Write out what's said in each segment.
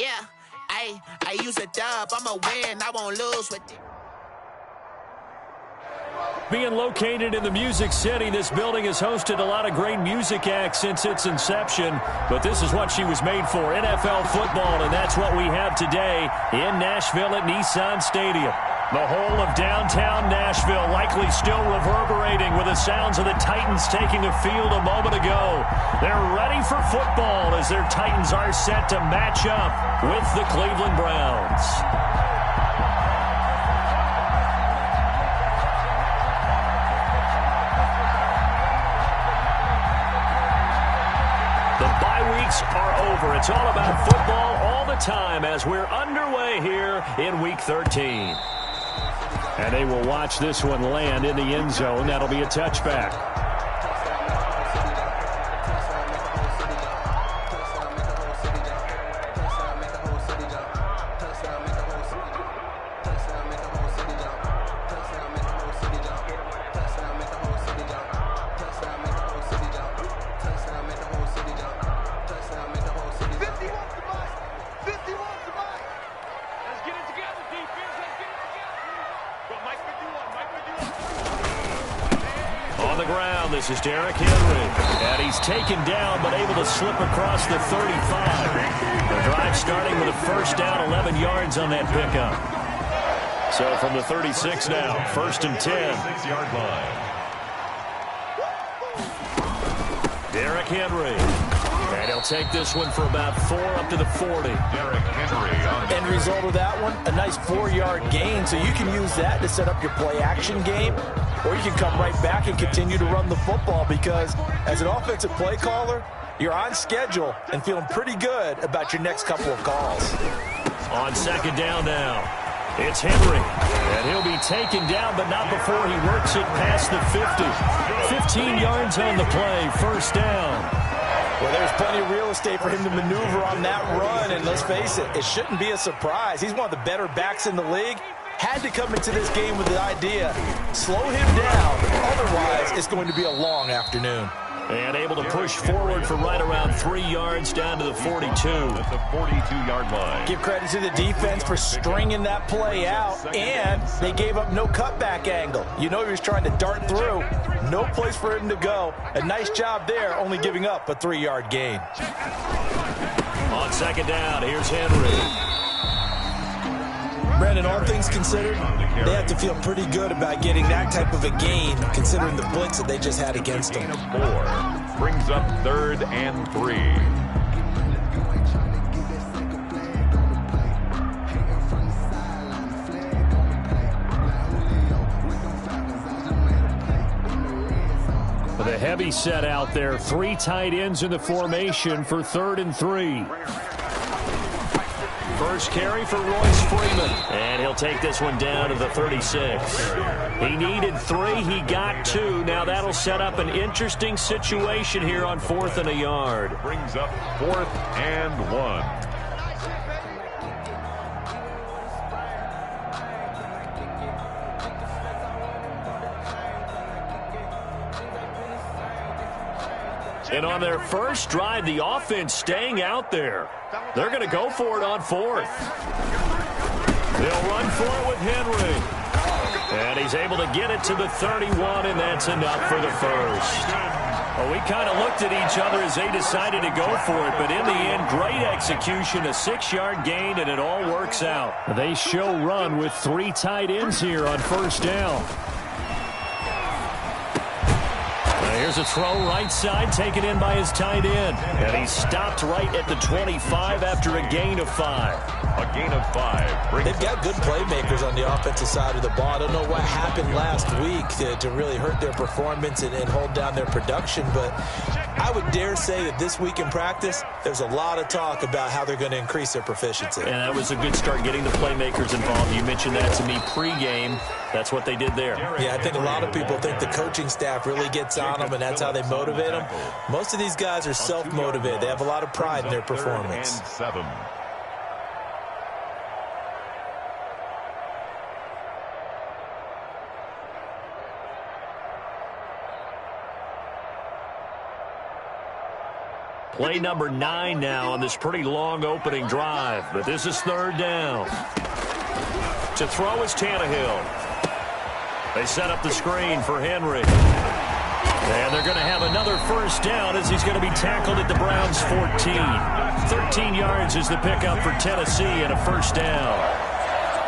Yeah, I use a dub. I'ma win, I won't lose with it. Being located in the Music City, this building has hosted a lot of great music acts since its inception, but this is what she was made for, NFL football, and that's what we have today in Nashville at Nissan Stadium. The whole of downtown Nashville likely still reverberating with the sounds of the Titans taking the field a moment ago. They're ready for football as their Titans are set to match up with the Cleveland Browns. Are over. It's all about football all the time as we're underway here in Week 13. And they will watch this one land in the end zone. That'll be a touchback. This is Derrick Henry, and he's taken down but able to slip across the 35. The drive starting with a first down, 11 yards on that pickup. So from the 36 now, 1st and 10. 6-yard line. Derrick Henry. And he'll take this one for about 4 up to the 40. Derrick Henry. End result of that one, a nice 4-yard gain, so you can use that to set up your play-action game. Or you can come right back and continue to run the football because as an offensive play caller, you're on schedule and feeling pretty good about your next couple of calls. On 2nd down now, it's Henry. And he'll be taken down, but not before he works it past the 50. 15 yards on the play, 1st down. Well, there's plenty of real estate for him to maneuver on that run, and let's face it, it shouldn't be a surprise. He's one of the better backs in the league. Had to come into this game with the idea, slow him down, otherwise it's going to be a long afternoon. And able to push forward for right around 3 yards down to the 42. That's the 42-yard line. Give credit to the defense for stringing that play out, and they gave up no cutback angle. You know he was trying to dart through. No place for him to go. A nice job there, only giving up a 3-yard gain. On 2nd down, here's Henry. Brandon, all things considered, they have to feel pretty good about getting that type of a gain, considering the blitz that they just had against them. 4 brings up 3rd and 3. The heavy set out there, 3 tight ends in the formation for 3rd and 3. First carry for Royce Freeman. And he'll take this one down to the 36. He needed 3. He got 2. Now that'll set up an interesting situation here on 4th and a yard. Brings up 4th and 1. And on their first drive, the offense staying out there. They're going to go for it on 4th. They'll run for it with Henry. And he's able to get it to the 31, and that's enough for the first. Well, we kind of looked at each other as they decided to go for it, but in the end, great execution, a 6-yard gain, and it all works out. They show run with 3 tight ends here on 1st down. Here's a throw right side taken in by his tight end. And he stopped right at the 25 after a gain of 5. A gain of 5. They've got good playmakers on the offensive side of the ball. I don't know what happened last week to really hurt their performance and hold down their production, but I would dare say that this week in practice, there's a lot of talk about how they're going to increase their proficiency. And that was a good start getting the playmakers involved. You mentioned that to me pregame. That's what they did there. Yeah, I think a lot of people think the coaching staff really gets on them, and that's how they motivate them. Most of these guys are self-motivated. They have a lot of pride in their performance. 7. Play number 9 now on this pretty long opening drive, but this is third down. To throw is Tannehill. They set up the screen for Henry. And they're going to have another first down as he's going to be tackled at the Browns' 14. 13 yards is the pickup for Tennessee and a first down.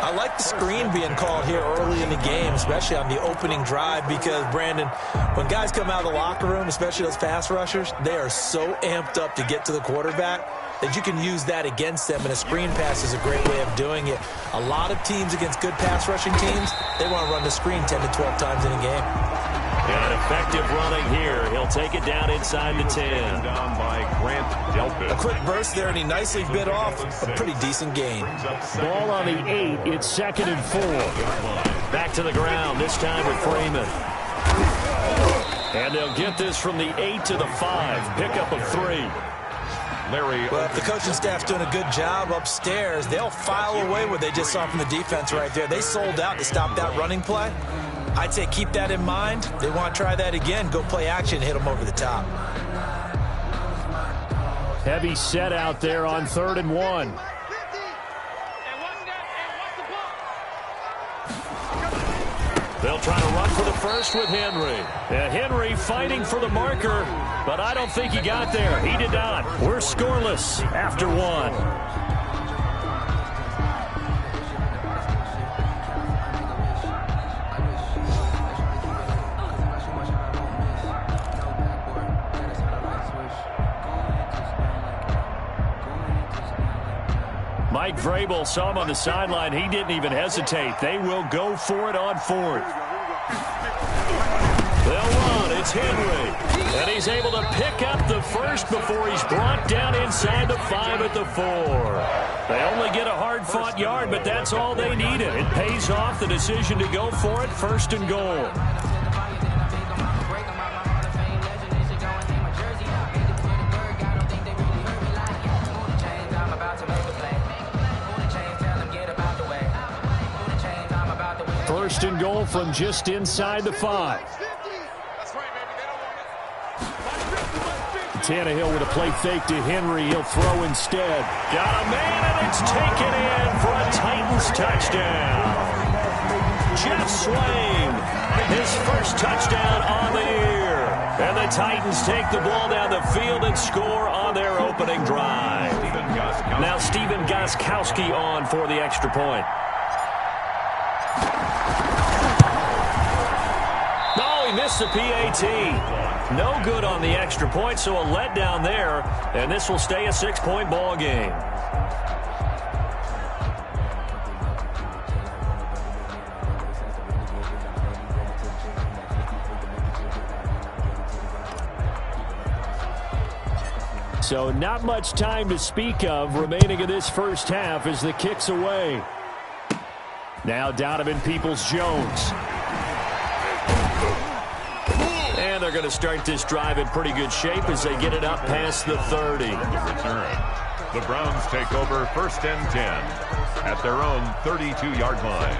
I like the screen being called here early in the game, especially on the opening drive, because, Brandon, when guys come out of the locker room, especially those pass rushers, they are so amped up to get to the quarterback that you can use that against them, and a screen pass is a great way of doing it. A lot of teams against good pass rushing teams, they want to run the screen 10 to 12 times in a game. And effective running here. He'll take it down inside the 10. Down by Grant Delpit. A quick burst there, and he nicely bit off a pretty decent gain. Ball on the 8. It's 2nd and 4. Back to the ground, this time with Freeman. And they'll get this from the 8 to the 5. Pickup of 3. Well, if the coaching staff's doing a good job upstairs, they'll file away what they just saw from the defense right there. They sold out to stop that running play. I'd say keep that in mind. They want to try that again. Go play action, hit them over the top. Heavy set out there on 3rd and 1. They'll try to run for the first with Henry. Henry fighting for the marker, but I don't think he got there. He did not. We're scoreless after 1. Mike Vrabel saw him on the sideline. He didn't even hesitate. They will go for it on 4th. They'll run. It's Henry. And he's able to pick up the first before he's brought down inside the 5 at the 4. They only get a hard-fought yard, but that's all they needed. It pays off the decision to go for it, 1st and goal. First and goal from just inside the 5. Tannehill with a play fake to Henry. He'll throw instead. Got a man, and it's taken in for a Titans touchdown. Jeff Swain, his first touchdown on the year. And the Titans take the ball down the field and score on their opening drive. Now Stephen Gostkowski on for the extra point. Missed the PAT. No good on the extra point, so a letdown there, and this will stay a 6-point ball game. So not much time to speak of remaining in this first half as the kick's away. Now Donovan Peoples-Jones. And they're going to start this drive in pretty good shape as they get it up past the 30. The Browns take over 1st and 10 at their own 32-yard line.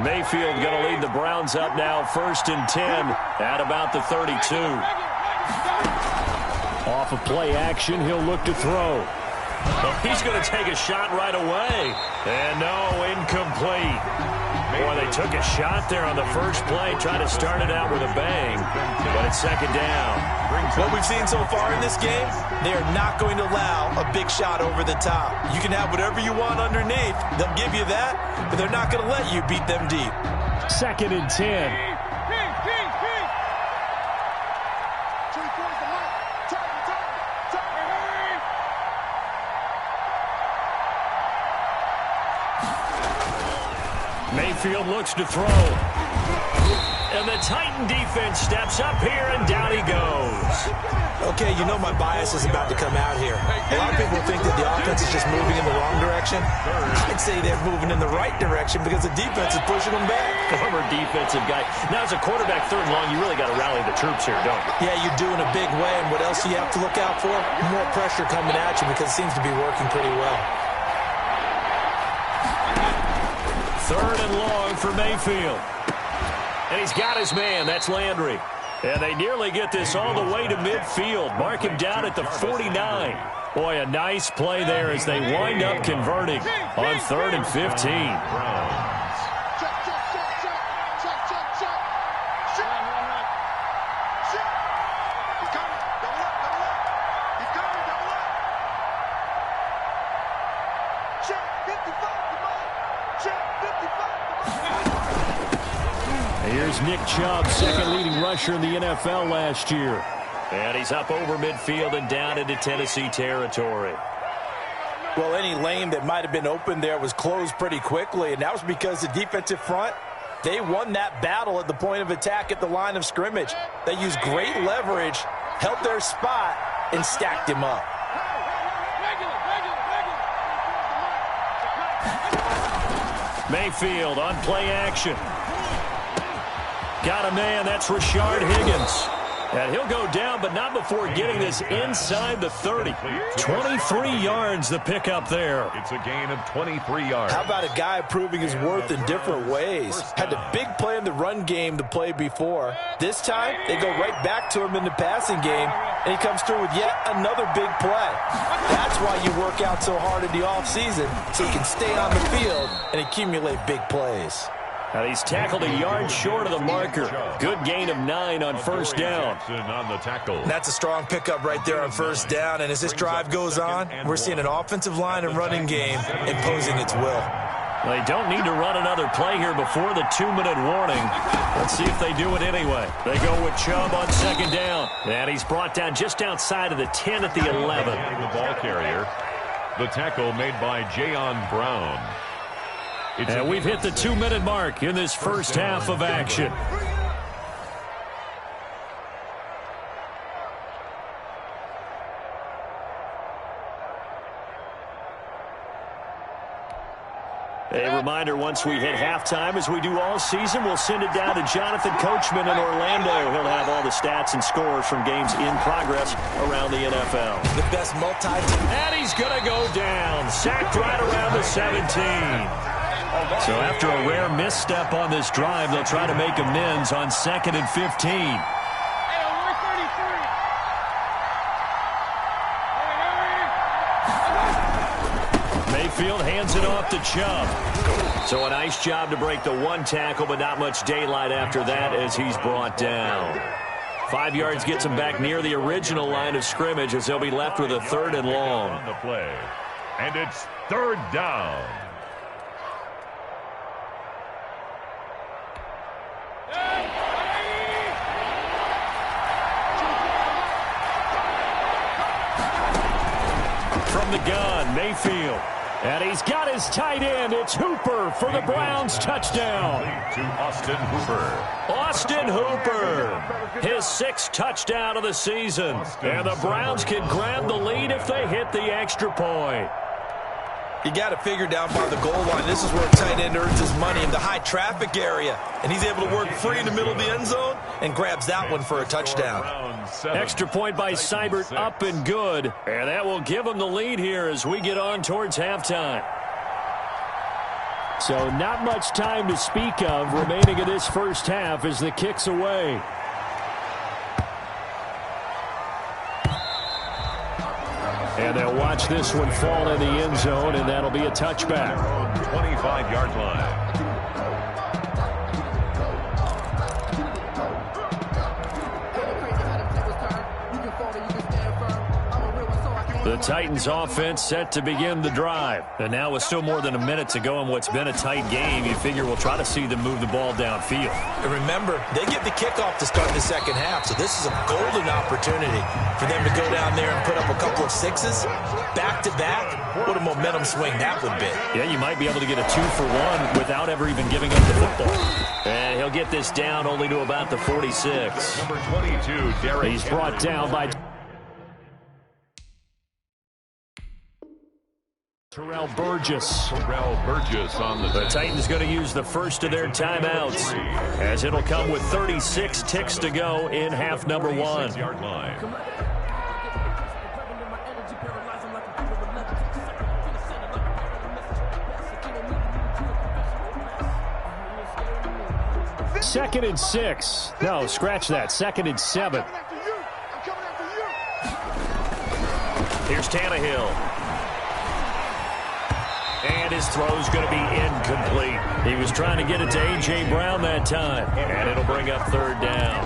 Mayfield going to lead the Browns up now 1st and 10 at about the 32. Off of play action, he'll look to throw. Well, he's going to take a shot right away. And no, incomplete. Boy, they took a shot there on the first play, trying to start it out with a bang. But it's 2nd down. What we've seen so far in this game, they are not going to allow a big shot over the top. You can have whatever you want underneath. They'll give you that, but they're not going to let you beat them deep. 2nd and 10. Mayfield looks to throw. And the Titan defense steps up here, and down he goes. Okay, you know my bias is about to come out here. A lot of people think that the offense is just moving in the wrong direction? I'd say they're moving in the right direction because the defense is pushing them back. Former defensive guy. Now, as a quarterback, third and long, you really got to rally the troops here, don't you? Yeah, you're doing a big way, and what else do you have to look out for? More pressure coming at you because it seems to be working pretty well. Third and long for Mayfield. And he's got his man. That's Landry. And they nearly get this all the way to midfield. Mark him down at the 49. Boy, a nice play there as they wind up converting on 3rd and 15. Here's Nick Chubb, second leading rusher in the NFL last year. And he's up over midfield and down into Tennessee territory. Well, any lane that might have been open there was closed pretty quickly, and that was because the defensive front, they won that battle at the point of attack at the line of scrimmage. They used great leverage, held their spot, and stacked him up. Mayfield on play action. Got a man, that's Rashard Higgins. And he'll go down, but not before getting this inside the 30. 23 yards the pickup there. It's a gain of 23 yards. How about a guy proving his worth in different ways? Had a big play in the run game to play before. This time, they go right back to him in the passing game, and he comes through with yet another big play. That's why you work out so hard in the offseason, so you can stay on the field and accumulate big plays. Now he's tackled a yard short of the marker. Good gain of 9 on first down. On the tackle. That's a strong pickup right there on first down. And as this drive goes on, we're seeing an offensive line and running game imposing its will. They don't need to run another play here before the 2-minute warning. Let's see if they do it anyway. They go with Chubb on second down. And he's brought down just outside of the 10 at the 11. The ball carrier. The tackle made by Jayon Brown. And we've hit the 2-minute mark in this first half of action. A reminder, once we hit halftime, as we do all season, we'll send it down to Jonathan Coachman in Orlando. He'll have all the stats and scores from games in progress around the NFL. The best multi-team. And he's going to go down. Sacked right around the 17. So after a rare misstep on this drive, they'll try to make amends on 2nd and 15. Mayfield hands it off to Chubb. So a nice job to break the one tackle, but not much daylight after that as he's brought down. 5 yards gets him back near the original line of scrimmage as they'll be left with a 3rd and long. On the play. And it's 3rd down. From the gun, Mayfield. And he's got his tight end. It's Hooper for the Browns touchdown. To Austin Hooper. Austin Hooper. His 6th touchdown of the season. And the Browns can grab the lead if they hit the extra point. You got to figure down by the goal line. This is where a tight end earns his money in the high traffic area. And he's able to work free in the middle of the end zone and grabs that one for a touchdown. Extra point by Seibert, up and good. And that will give him the lead here as we get on towards halftime. So not much time to speak of remaining in this first half as the kick's away. And they'll watch this one fall in the end zone, and that'll be a touchback. 25-yard line. The Titans offense set to begin the drive. And now with still more than a minute to go in what's been a tight game, you figure we'll try to see them move the ball downfield. And remember, they get the kickoff to start the second half, so this is a golden opportunity for them to go down there and put up a couple of 6s back-to-back. What a momentum swing that would be. Yeah, you might be able to get a 2-for-1 without ever even giving up the football. And he'll get this down only to about the 46. Number 22, Derrick. He's brought down by Terrell Burgess on the Titans going to use the first of their timeouts, as it'll come with 36 ticks to go in half number one. Second and 6. No, scratch that. Second and 7. Here's Tannehill. And his throw's going to be incomplete. He was trying to get it to A.J. Brown that time. And it'll bring up third down.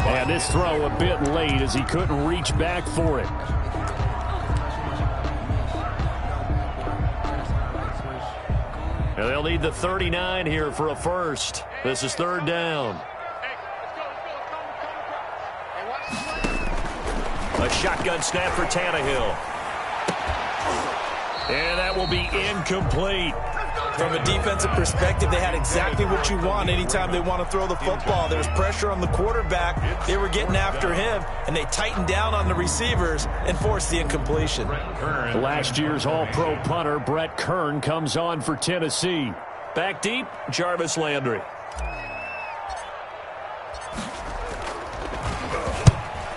And this throw a bit late as he couldn't reach back for it. And they'll need the 39 here for a first. This is third down. A shotgun snap for Tannehill. And that will be incomplete. From a defensive perspective, they had exactly what you want anytime they want to throw the football. There was pressure on the quarterback. They were getting after him, and they tightened down on the receivers and forced the incompletion. Last year's All-Pro punter, Brett Kern, comes on for Tennessee. Back deep, Jarvis Landry.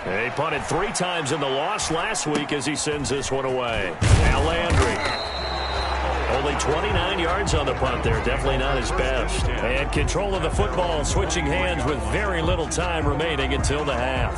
He punted 3 times in the loss last week as he sends this one away. Now Landry. Only 29 yards on the punt there. Definitely not his best. And control of the football, switching hands with very little time remaining until the half.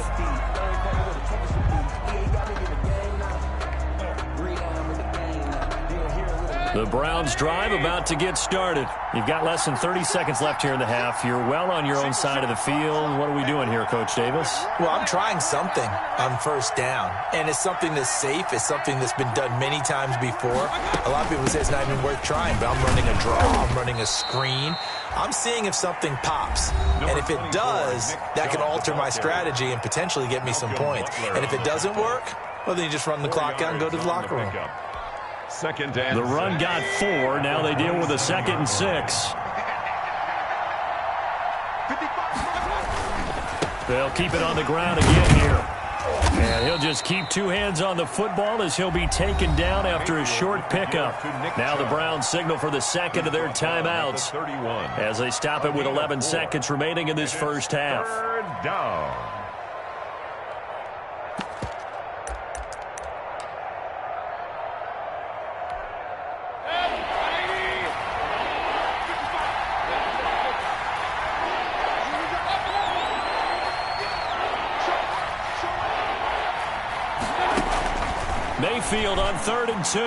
The Browns drive about to get started. You've got less than 30 seconds left here in the half. You're well on your own side of the field. What are we doing here, Coach Davis? Well, I'm trying something on first down, and it's something that's safe. It's something that's been done many times before. A lot of people say it's not even worth trying, but I'm running a draw. I'm running a screen. I'm seeing if something pops, and if it does, that can alter my strategy and potentially get me some points. And if it doesn't work, well, then you just run the clock out and go to the locker room. The run got 4. Now they deal with a 2nd and 6. They'll keep it on the ground again here. And he'll just keep 2 hands on the football as he'll be taken down after a short pickup. Now the Browns signal for the second of their timeouts as they stop it with 11 seconds remaining in this first half. Third down. Mayfield on 3rd and 2.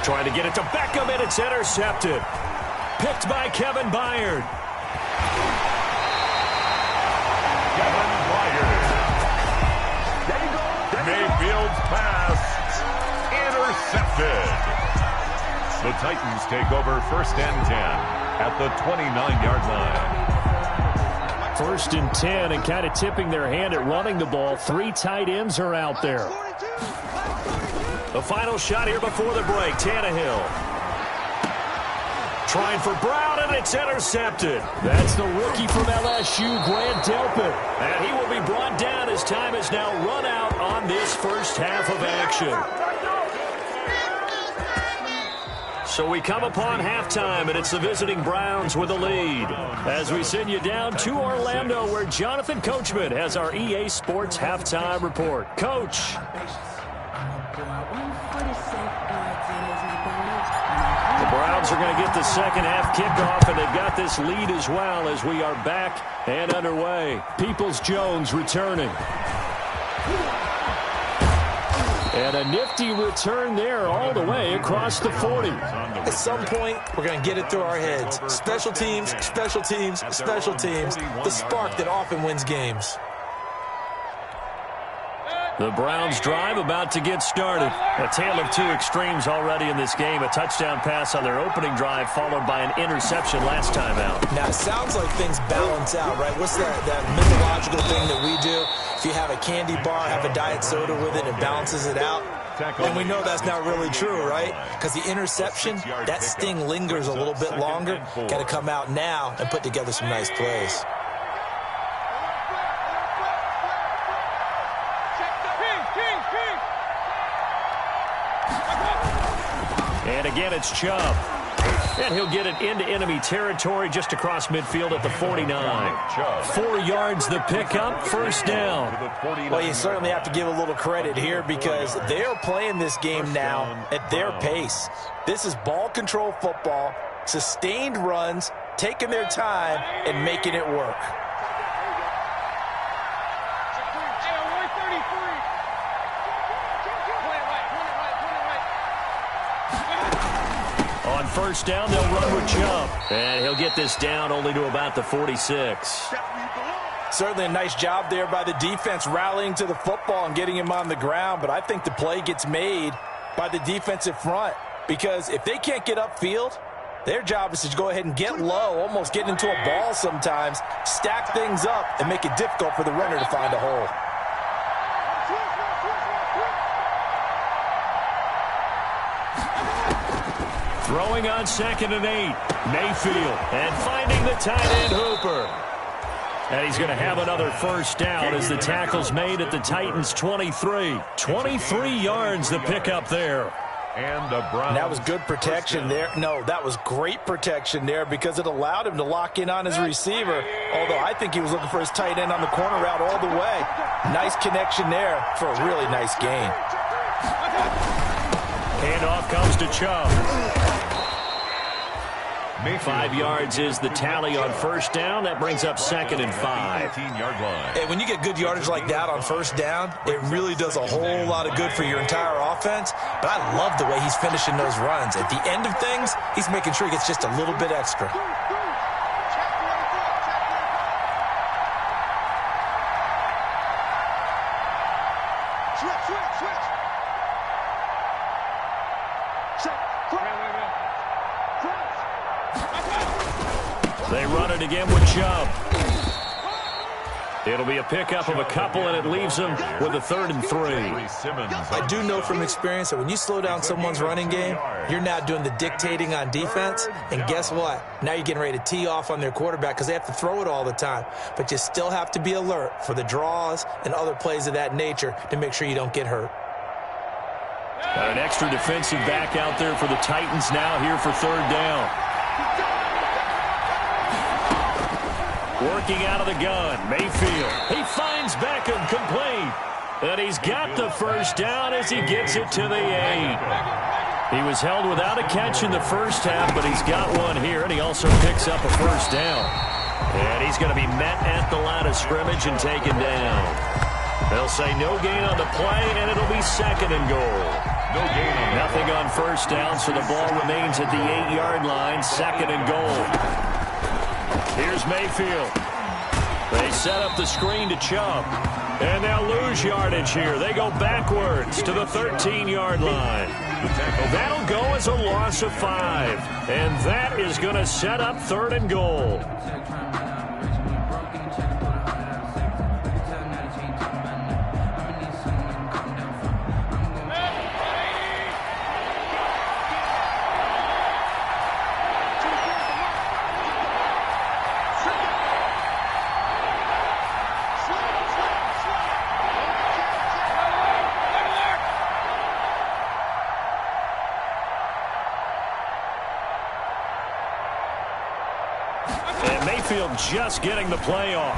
Trying to get it to Beckham, and it's intercepted. Picked by Kevin Byard. Mayfield's pass intercepted. The Titans take over 1st and 10 at the 29-yard line. 1st and 10, and kind of tipping their hand at running the ball. 3 tight ends are out there. The final shot here before the break. Tannehill trying for Brown, and it's intercepted. That's the rookie from LSU, Grant Delpit. And he will be brought down as time has now run out on this first half of action. So we come upon halftime, and it's the visiting Browns with a lead. As we send you down to Orlando, where Jonathan Coachman has our EA Sports halftime report. Coach. The Browns are going to get the second half kickoff, and they've got this lead as well as we are back and underway. Peoples-Jones returning. And a nifty return there all the way across the 40. At some point, we're going to get it through our heads. Special teams, special teams, special teams. The spark that often wins games. The Browns drive about to get started. A tale of 2 extremes already in this game. A touchdown pass on their opening drive followed by an interception last time out. Now, it sounds like things balance out, right? What's that mythological thing that we do? If you have a candy bar, have a diet soda with it, it balances it out. And we know that's not really true, right? Because the interception, that sting lingers a little bit longer. Got to come out now and put together some nice plays. And again, it's Chubb. And he'll get it into enemy territory just across midfield at the 49. 4 yards the pickup, first down. Well, you certainly have to give a little credit here because they're playing this game now at their pace. This is ball control football, sustained runs, taking their time, and making it work. On first down, they'll run with Chubb. And he'll get this down only to about the 46. Certainly a nice job there by the defense rallying to the football and getting him on the ground. But I think the play gets made by the defensive front because if they can't get upfield, their job is to go ahead and get low, almost get into a ball sometimes, stack things up, and make it difficult for the runner to find a hole. Throwing on 2nd and 8. Mayfield. And finding the tight end Hooper. And he's going to have another first down as the tackle's made at the Titans' 23. 23 yards the pickup there. And the Browns. That was good protection there. No, that was great protection there because it allowed him to lock in on his receiver. Although I think he was looking for his tight end on the corner route all the way. Nice connection there for a really nice gain. Handoff comes to Chubb. 5 yards is the tally on first down. That brings up 2nd and 5. Hey, when you get good yardage like that on first down, it really does a whole lot of good for your entire offense. But I love the way he's finishing those runs. At the end of things, he's making sure he gets just a little bit extra. They run it again with Chubb. It'll be a pickup of a couple, and it leaves them with a 3rd and 3. I do know from experience that when you slow down someone's running game, you're now doing the dictating on defense. And guess what? Now you're getting ready to tee off on their quarterback because they have to throw it all the time. But you still have to be alert for the draws and other plays of that nature to make sure you don't get hurt. Got an extra defensive back out there for the Titans now here for 3rd down. Working out of the gun, Mayfield. He finds Beckham complete. And he's got the first down as he gets it to the 8. He was held without a catch in the first half, but he's got one here, and he also picks up a first down. And he's going to be met at the line of scrimmage and taken down. They'll say no gain on the play, and it'll be 2nd and goal. No gain on Nothing on first down, so the ball remains at the 8-yard line, 2nd and goal. Here's Mayfield. They set up the screen to Chubb. And they'll lose yardage here. They go backwards to the 13-yard line. That'll go as a loss of 5. And that is going to set up 3rd and goal. Mayfield just getting the play off.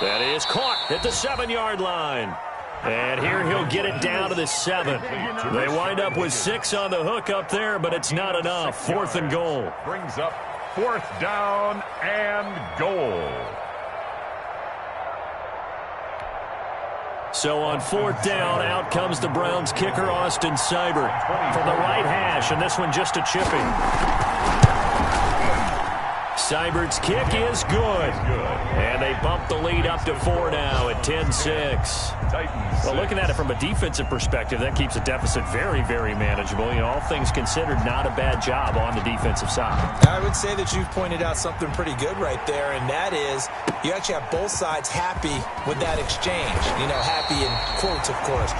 That is caught at the 7-yard line. And here he'll get it down to the 7. They wind up with 6 on the hook up there, but it's not enough. 4th and goal. Brings up 4th down and goal. So on 4th down, out comes the Browns kicker, Austin Seibert, from the right hash, and this one just a chipping. Seibert's kick is good. And they bump the lead up to 4 now at 10-6. Well, looking at it from a defensive perspective, that keeps the deficit very, very manageable. You know, all things considered, not a bad job on the defensive side. I would say that you've pointed out something pretty good right there, and that is you actually have both sides happy with that exchange. You know, happy in quotes, of course.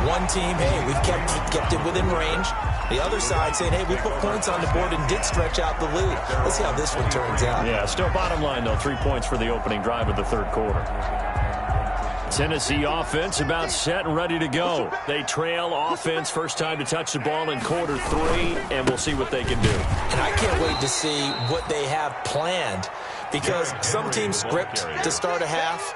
One team, hey, we've kept it within range. The other side saying, hey, we put points on the board and did stretch out the lead. Let's see how this one turns out. Yeah, still bottom line, though, 3 points for the opening drive of the third quarter. Tennessee offense about set and ready to go. They trail offense, first time to touch the ball in quarter 3, and we'll see what they can do. And I can't wait to see what they have planned, because some teams script to start a half.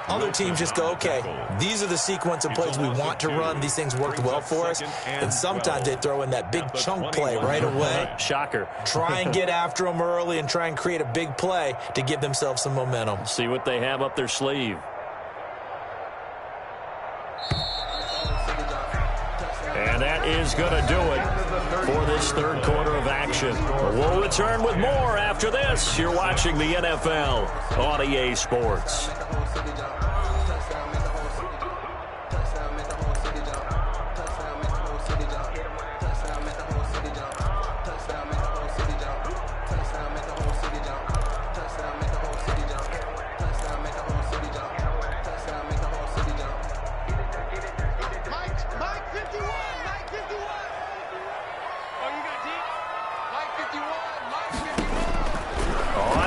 Other teams just go, okay, these are the sequence of plays we want to run. These things worked well for us. And sometimes they throw in that big chunk play right away. Shocker. Try and get after them early and try and create a big play to give themselves some momentum. See what they have up their sleeve. And that is going to do it for this third quarter of action. We'll return with more after this. You're watching the NFL on EA Sports.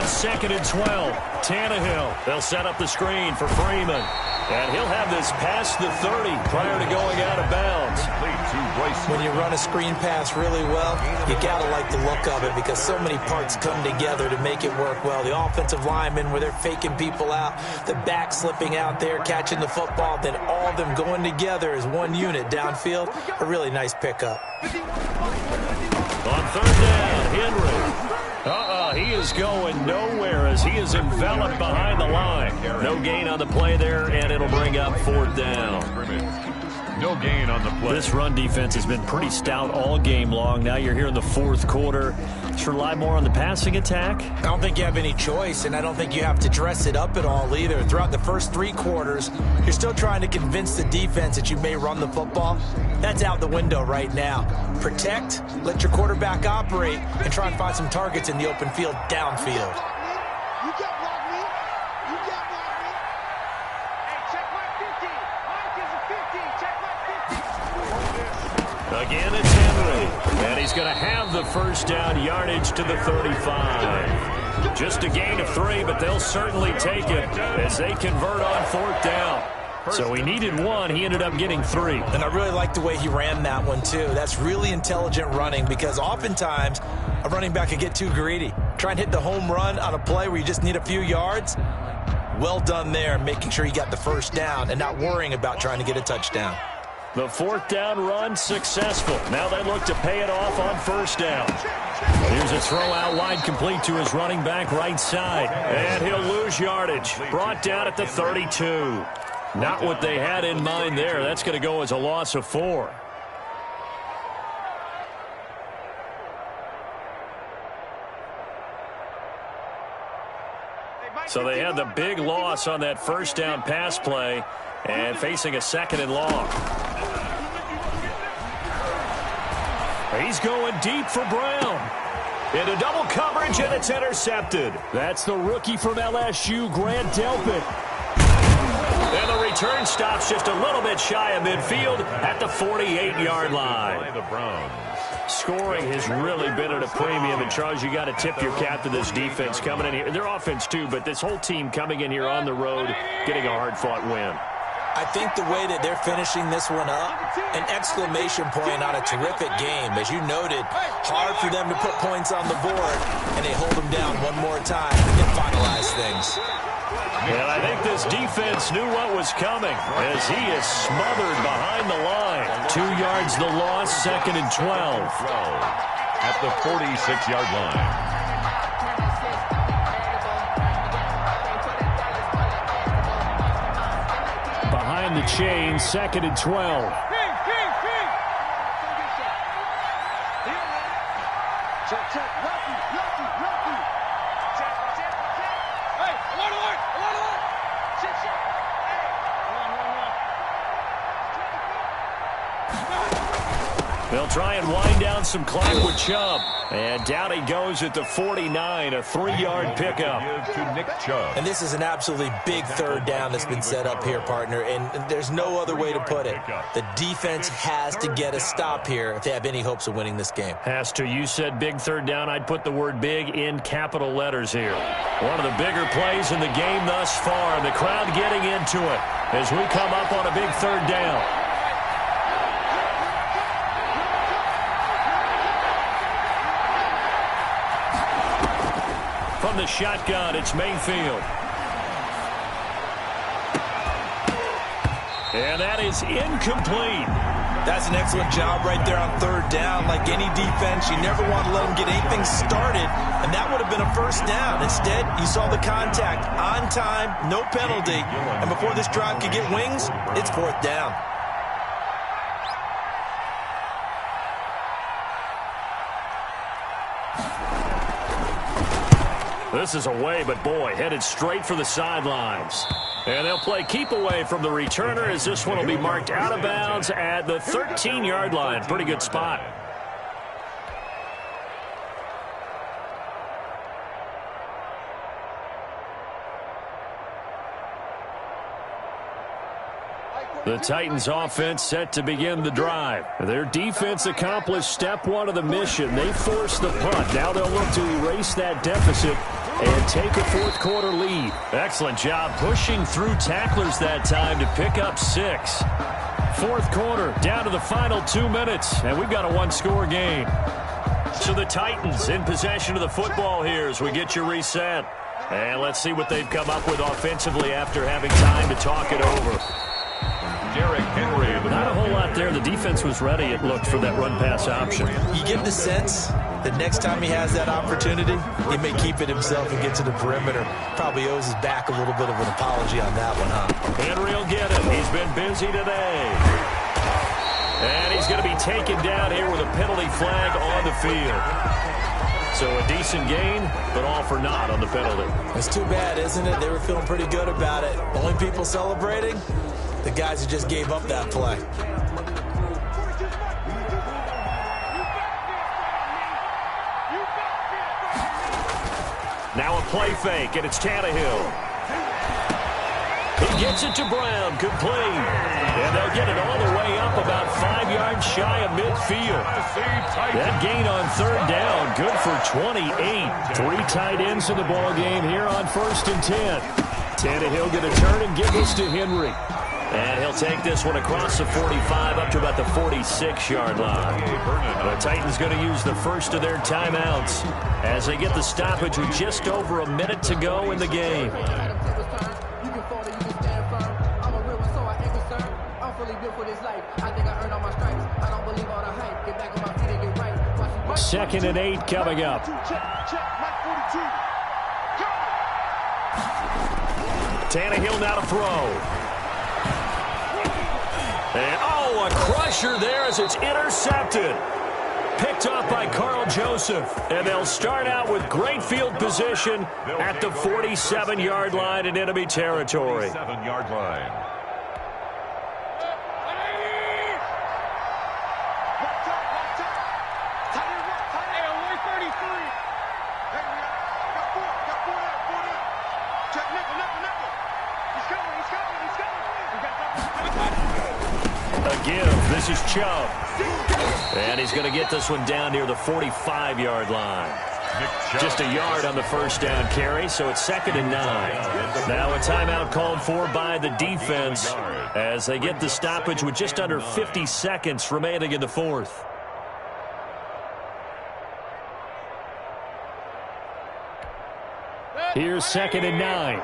Second and 12. Tannehill. They'll set up the screen for Freeman. And he'll have this past the 30 prior to going out of bounds. When you run a screen pass really well, you got to like the look of it because so many parts come together to make it work well. The offensive linemen where they're faking people out, the back slipping out there, catching the football, then all of them going together as one unit downfield. A really nice pickup. On third down, Henry. He is going nowhere as he is enveloped behind the line. No gain on the play there, and it'll bring up fourth down. No gain on the play. This run defense has been pretty stout all game long. Now you're here in the fourth quarter. Let's rely more on the passing attack. I don't think you have any choice, and I don't think you have to dress it up at all either. Throughout the first 3 quarters, you're still trying to convince the defense that you may run the football. That's out the window right now. Protect, let your quarterback operate, and try and find some targets in the open field downfield. Again, it's Henry, and he's going to have the first down yardage to the 35. Just a gain of 3, but they'll certainly take it as they convert on fourth down. So he needed 1. He ended up getting 3. And I really like the way he ran that one, too. That's really intelligent running because oftentimes a running back can get too greedy. Try and hit the home run on a play where you just need a few yards. Well done there, making sure you got the first down and not worrying about trying to get a touchdown. The fourth down run successful. Now they look to pay it off on first down. Here's a throw out wide complete to his running back right side. And he'll lose yardage. Brought down at the 32. Not what they had in mind there. That's going to go as a loss of 4. So they had the big loss on that first down pass play and facing a second and long. He's going deep for Brown. Into double coverage, and it's intercepted. That's the rookie from LSU, Grant Delpit. And the return stops just a little bit shy of midfield at the 48-yard line. The Browns. Scoring has really been at a premium. And, Charles, you got to tip your cap to this defense coming in here. Their offense, too, but this whole team coming in here on the road, getting a hard-fought win. I think the way that they're finishing this one up, an exclamation point on a terrific game. As you noted, hard for them to put points on the board, and they hold them down one more time and then finalize things. And I think this defense knew what was coming as he is smothered behind the line. 2 yards the loss, second and 12. At the 46-yard line. Behind the chain, second and 12. They'll try and wind down some clock with Chubb. And down he goes at the 49, a 3-yard pickup. And this is an absolutely big third down that's been set up here, partner. And there's no other way to put it. The defense has to get a stop here if they have any hopes of winning this game. Has to. You said big third down. I'd put the word big in capital letters here. One of the bigger plays in the game thus far. The crowd getting into it. as we come up on a big third down. From the shotgun, it's Mayfield. And that is incomplete. That's an excellent job right there on third down. Like any defense, you never want to let them get anything started, and that would have been a first down. Instead, you saw the contact on time, no penalty, and before this drive could get wings, it's fourth down. This is away, but boy, headed straight for the sidelines. And they'll play keep away from the returner as this one will be marked out of bounds at the 13-yard line. Pretty good spot. The Titans offense set to begin the drive. Their defense accomplished step one of the mission. They forced the punt. Now they'll look to erase that deficit and take a fourth quarter lead. Excellent job pushing through tacklers that time to pick up 6. Fourth quarter, down to the final 2 minutes, and we've got a one-score game. So the Titans in possession of the football here as we get you reset. And let's see what they've come up with offensively after having time to talk it over. Derrick Henry. Not a whole lot there. The defense was ready, it looked, for that run-pass option. You get the sense that next time he has that opportunity, he may keep it himself and get to the perimeter. Probably owes his back a little bit of an apology on that one, huh? Henry will get it. He's been busy today. And he's going to be taken down here with a penalty flag on the field. So a decent gain, but all for naught on the penalty. It's too bad, isn't it? They were feeling pretty good about it. Only people celebrating? The guys who just gave up that play. Now a play fake, and it's Tannehill. He gets it to Brown, complete. And they'll get it all the way up about 5 yards shy of midfield. That gain on third down, good for 28. 3 tight ends in the ball game here on 1st and 10. Tannehill going to turn and give this to Henry. And he'll take this one across the 45 up to about the 46-yard line. The Titans going to use the first of their timeouts as they get the stoppage with just over a minute to go in the game. Second and 8 coming up. Tannehill now to throw. And, oh, a crusher there as it's intercepted. Picked off by Carl Joseph. And they'll start out with great field position at the 47-yard line in enemy territory. 47-yard line. This is Chubb. And he's going to get this one down near the 45-yard line. Just a yard on the first down carry, so it's 2nd and 9. Now a timeout called for by the defense as they get the stoppage with just under 50 seconds remaining in the fourth. Here's 2nd and 9.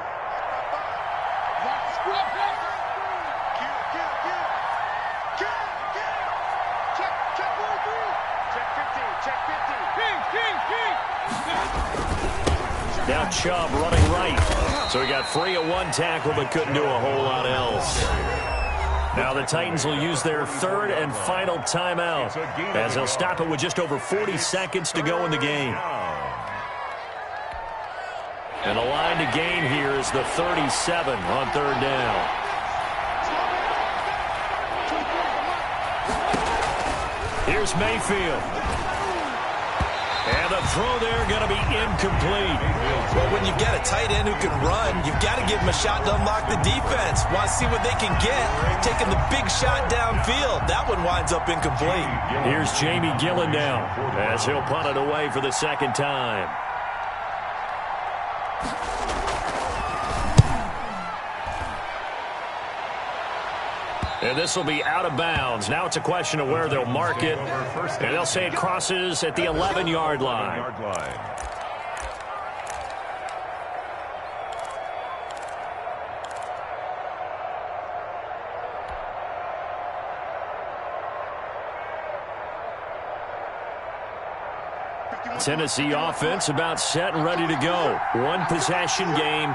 Now Chubb running right. So he got free of one tackle but couldn't do a whole lot else. Now the Titans will use their 3rd and final timeout as they'll stop it with just over 40 seconds to go in the game. And the line to gain here is the 37 on 3rd down. Here's Mayfield. And the throw there going to be incomplete. Well, when you've got a tight end who can run, you've got to give him a shot to unlock the defense. Want to see what they can get. Taking the big shot downfield. That one winds up incomplete. Here's Jamie Gillen now as he'll punt it away for the 2nd time. And this will be out of bounds. Now it's a question of where they'll mark it. And they'll say it crosses at the 11-yard line. Tennessee offense about set and ready to go. One possession game.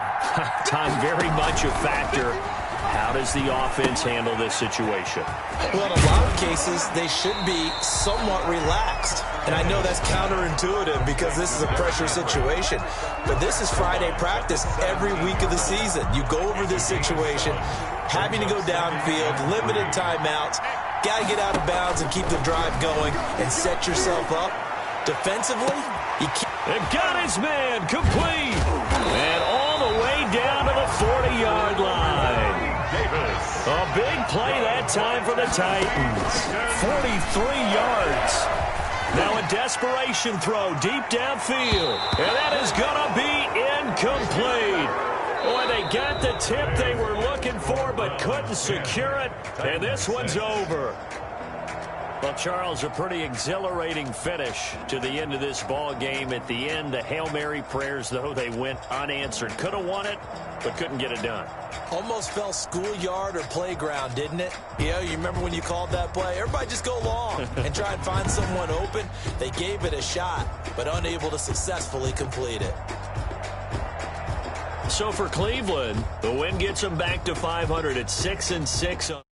Time very much a factor. How does the offense handle this situation? Well, in a lot of cases, they should be somewhat relaxed. And I know that's counterintuitive because this is a pressure situation. But this is Friday practice every week of the season. You go over this situation, having to go downfield, limited timeouts, got to get out of bounds and keep the drive going and set yourself up. Defensively, you can't. And got his man complete. And all the way down to the 40-yard line. A big play that time for the Titans. 43 yards. Now a desperation throw deep downfield. And that is going to be incomplete. Boy, they got the tip they were looking for but couldn't secure it. And this one's over. Well, Charles, a pretty exhilarating finish to the end of this ball game. At the end, the Hail Mary prayers, though, they went unanswered. Could have won it, but couldn't get it done. Almost felt schoolyard or playground, didn't it? You know, you remember when you called that play? Everybody just go long and try and find someone open. They gave it a shot, but unable to successfully complete it. So for Cleveland, the win gets them back to 500 at 6-6.